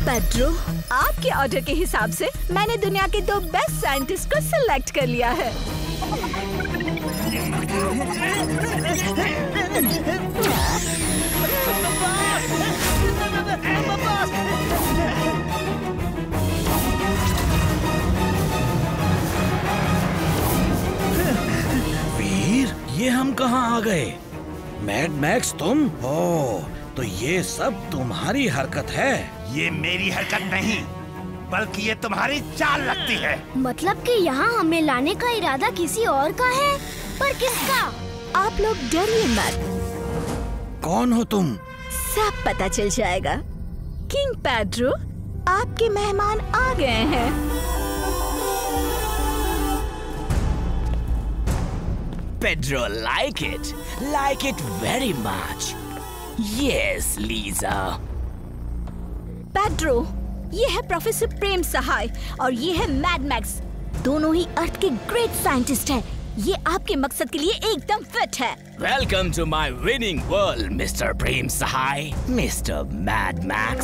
Pedro, आपके order के हिसाब से मैंने दुनिया के 2 बेस्ट साइंटिस्ट को सिलेक्ट कर लिया है। वीर, ये हम कहाँ आ गए? मैड मैक्स तुम? ओह, तो ये सब तुम्हारी हरकत है। ये मेरी हरकत नहीं, बल्कि ये तुम्हारी चाल लगती है। मतलब कि यहाँ हमें लाने का इरादा किसी और का है, पर किसका? आप लोग डरिए मत। कौन हो तुम? सब पता चल जाएगा। किंग पेड्रो, आपके मेहमान आ गए हैं। Pedro, like it very much. Yes, Lisa. Pedro, ये है प्रोफेसर प्रेम सहाय और ये है मैड मैक्स। दोनों ही अर्थ के ग्रेट साइंटिस्ट हैं। ये आपके मकसद के लिए एकदम फिट है। Welcome to my winning world, Mr. Prem Sahay, Mr. Mad Max.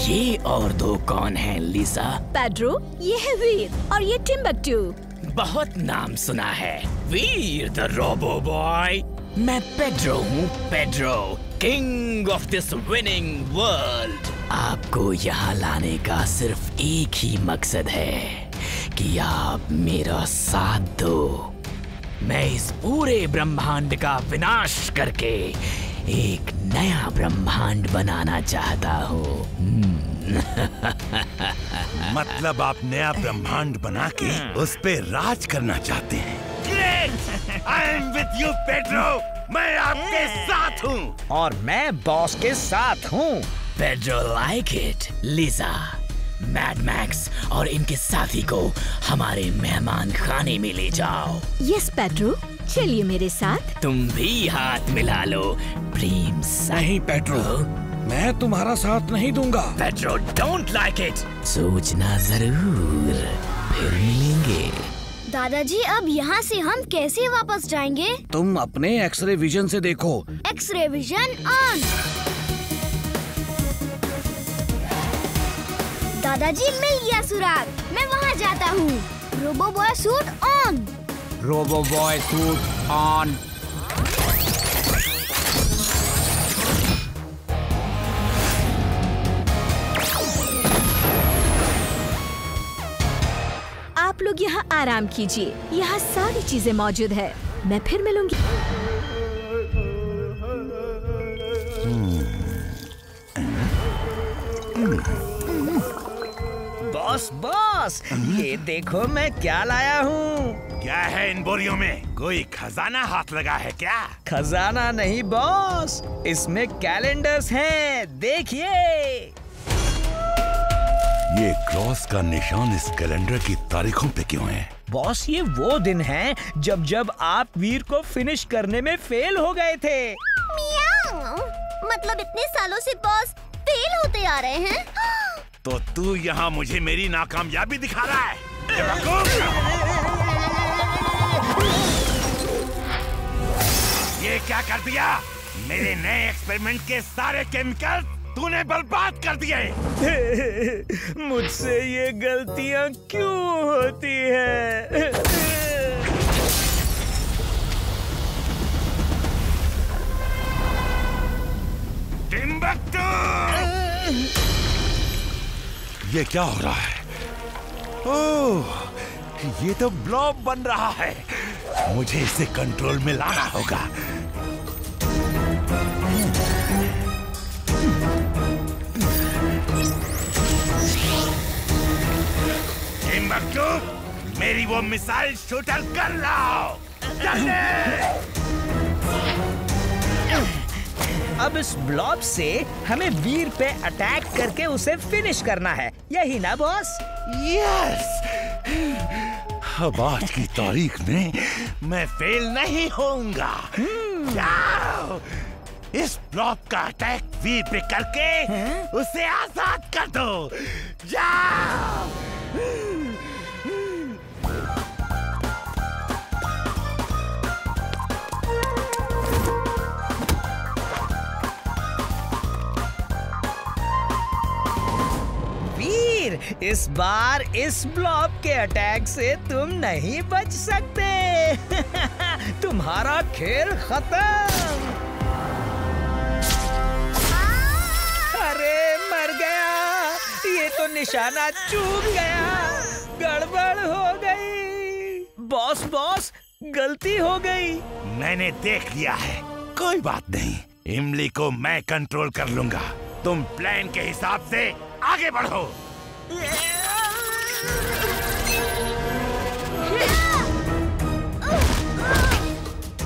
ये और 2 कौन हैं, लिसा? पेड्रो, ये है वीर और ये टिम्बकटू। बहुत नाम सुना है, वीर द रोबो बॉय। मैं पेड्रो हूँ, Pedro, king of this winning world. आपको यहाँ लाने का सिर्फ एक ही मकसद है कि आप मेरा साथ दो। मैं इस पूरे ब्रह्मांड का विनाश करके एक नया ब्रह्मांड बनाना चाहता हूँ। मतलब आप नया ब्रह्मांड बना के उस पे राज करना चाहते हैं? Great! I am with you Pedro. मैं आपके साथ हूँ। और मैं बॉस के साथ हूँ। Pedro, like it, Lisa, mad max और इनके साथी को हमारे मेहमान खाने में ले जाओ। यस पेड्रो, चलिए मेरे साथ। तुम भी हाथ मिला लो, प्रेम। नहीं पेड्रो, मैं तुम्हारा साथ नहीं दूंगा। Pedro, don't like it. सोचना जरूर, फिर मिलेंगे। दादाजी, अब यहाँ से हम कैसे वापस जाएंगे? तुम अपने एक्सरे विजन से देखो। X-ray vision on. दादाजी, मिल गया सुराग। मैं वहाँ जाता हूँ। Robo boy suit on. Robo boy suit on. आप लोग यहाँ आराम कीजिए, यहाँ सारी चीजें मौजूद है। मैं फिर मिलूंगी। बॉस बॉस, ये देखो मैं क्या लाया हूँ। क्या है इन बोरियों में? कोई खजाना हाथ लगा है क्या? खजाना नहीं बॉस, इसमें कैलेंडर्स हैं, देखिए। ये क्रॉस का निशान इस कैलेंडर की तारीखों पे क्यों है? बॉस, ये वो दिन है जब आप वीर को फिनिश करने में फेल हो गए थे। मियाऊ, मतलब इतने सालों से बॉस फेल होते आ रहे हैं। तो तू यहाँ मुझे मेरी नाकामयाबी दिखा रहा है? ये क्या कर दिया? मेरे नए एक्सपेरिमेंट के सारे केमिकल तूने बर्बाद कर दिए। मुझसे ये गलतियाँ क्यों होती हैं? टिम्बकटू! ये क्या हो रहा है? ओह, ये तो ब्लॉब बन रहा है। मुझे इसे कंट्रोल में लाना होगा। टिम्बकटू, मेरी वो मिसाइल शूटर कर लाओ। अब इस ब्लॉब से हमें वीर पे अटैक करके उसे फिनिश करना है, यही ना बॉस? यस! अब आज की तारीख में मैं फेल नहीं होऊंगा। जाओ, इस ब्लॉब का अटैक वीर पे करके उसे आजाद कर दो। जाओ! इस बार इस ब्लॉब के अटैक से तुम नहीं बच सकते। तुम्हारा खेल खत्म। अरे मर गया, ये तो निशाना चूक गया, गड़बड़ हो गई। बॉस गलती हो गई। मैंने देख लिया है, कोई बात नहीं, इमली को मैं कंट्रोल कर लूंगा। तुम प्लान के हिसाब से आगे बढ़ो।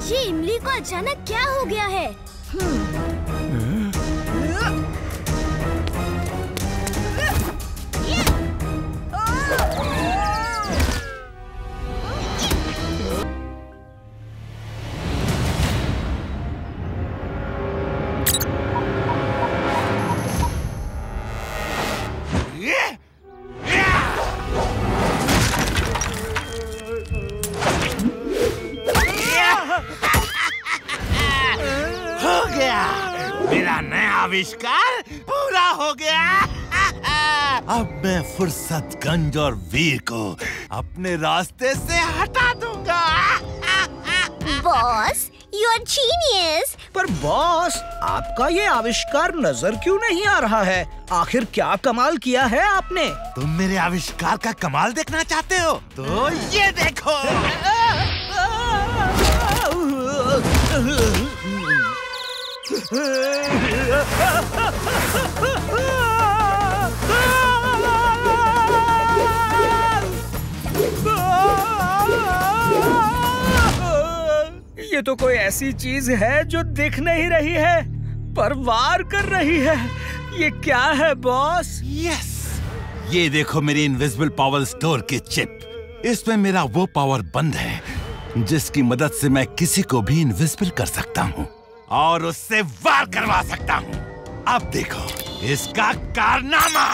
ये इमली को अचानक क्या हो गया है? मेरा नया आविष्कार पूरा हो गया। अब मैं फुर्सतगंज और वीर को अपने रास्ते से हटा दूंगा। Boss, you are genius. पर बॉस, आपका ये आविष्कार नजर क्यों नहीं आ रहा है? आखिर क्या कमाल किया है आपने? तुम मेरे आविष्कार का कमाल देखना चाहते हो? तो ये देखो। ये तो कोई ऐसी चीज है जो दिख नहीं रही है पर वार कर रही है। ये क्या है बॉस? यस, ये देखो मेरी इनविजिबल पावर स्टोर की चिप। इसमें मेरा वो पावर बंद है जिसकी मदद से मैं किसी को भी इनविजिबल कर सकता हूँ और उससे वार करवा सकता हूँ। अब देखो इसका कारनामा।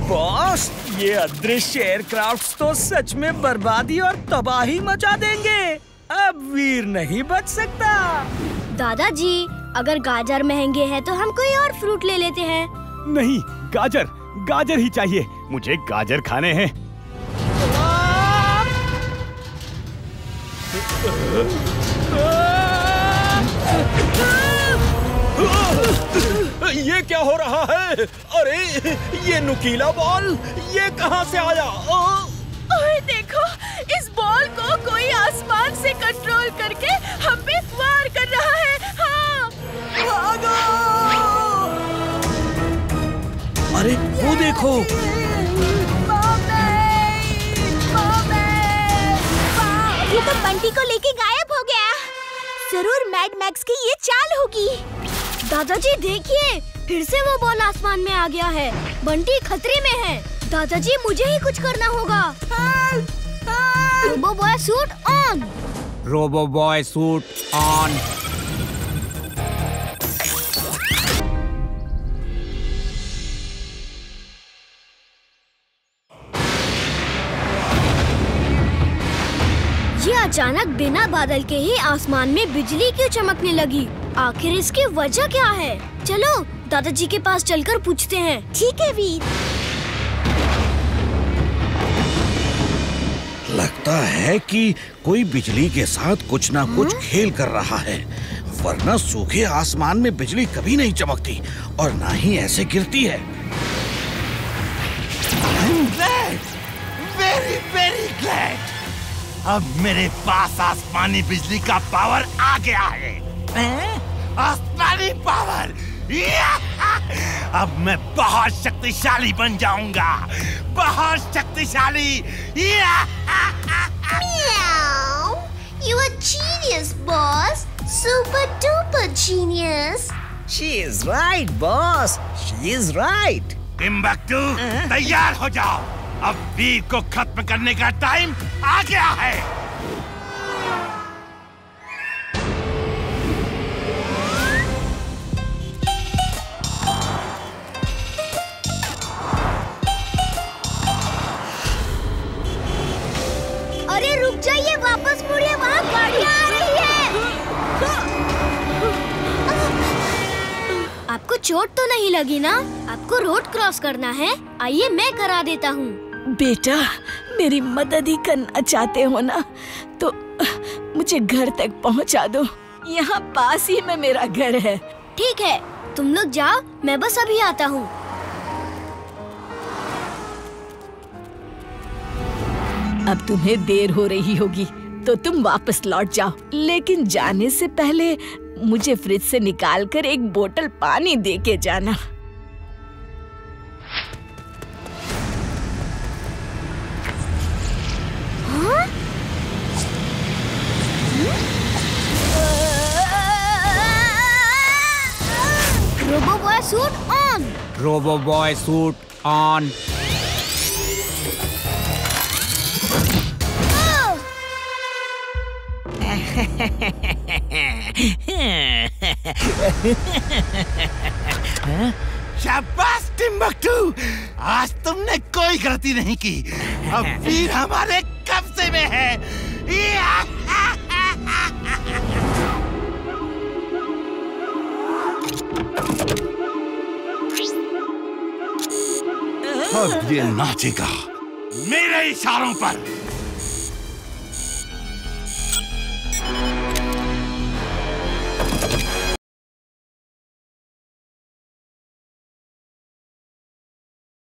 बॉस, ये अदृश्य एयरक्राफ्ट्स तो सच में बर्बादी और तबाही मचा देंगे। अब वीर नहीं बच सकता। दादाजी, अगर गाजर महंगे हैं तो हम कोई और फ्रूट ले लेते हैं। नहीं, गाजर ही चाहिए। मुझे गाजर खाने हैं। ये क्या हो रहा है? अरे ये नुकीला बॉल, ये कहाँ से आया? और देखो, इस बॉल को कोई आसमान से कंट्रोल करके हम पे वार कर रहा है। हाँ, भागो! अरे वो देखो, ये तो बंटी को लेके गायब हो गया। जरूर मैड मैक्स की ये चाल होगी। दादाजी देखिए, फिर से वो बॉल आसमान में आ गया है। बंटी खतरे में है। दादाजी, मुझे ही कुछ करना होगा। Robo boy suit on. Robo boy suit on. ये अचानक बिना बादल के ही आसमान में बिजली क्यों चमकने लगी? आखिर इसकी वजह क्या है? चलो दादाजी के पास चलकर पूछते हैं। ठीक है वीर। लगता है कि कोई बिजली के साथ कुछ ना कुछ खेल कर रहा है, वरना सूखे आसमान में बिजली कभी नहीं चमकती और ना ही ऐसे गिरती है। Very very glad. अब मेरे पास आसमानी बिजली का पावर आ गया है। आसमानी पावर। अब मैं बहुत शक्तिशाली बन जाऊंगा, बहुत शक्तिशाली। You are genius, boss. Super duper genius. She is right, boss. She is right. Timbuktu, तैयार हो जाओ। अब वीर को खत्म करने का टाइम आ गया है। अरे रुक जाइए, वापस मुड़िए, वहाँ गाड़ियाँ आ रही है। आपको चोट तो नहीं लगी ना? आपको रोड क्रॉस करना है, आइए मैं करा देता हूँ। बेटा, मेरी मदद ही करना चाहते हो ना, तो मुझे घर तक पहुँचा दो। यहाँ पास ही में मेरा घर है। ठीक है, तुम लोग जाओ, मैं बस अभी आता हूँ। अब तुम्हें देर हो रही होगी तो तुम वापस लौट जाओ, लेकिन जाने से पहले मुझे फ्रिज से निकालकर एक बोतल पानी दे के जाना। हाँ? Robo boy suit on. Robo boy suit on. शाबाश टिम्बकटू, आज तुमने कोई गलती नहीं की। अब वीर हमारे कब्जे में है। अब ये नाचेगा मेरे इशारों पर।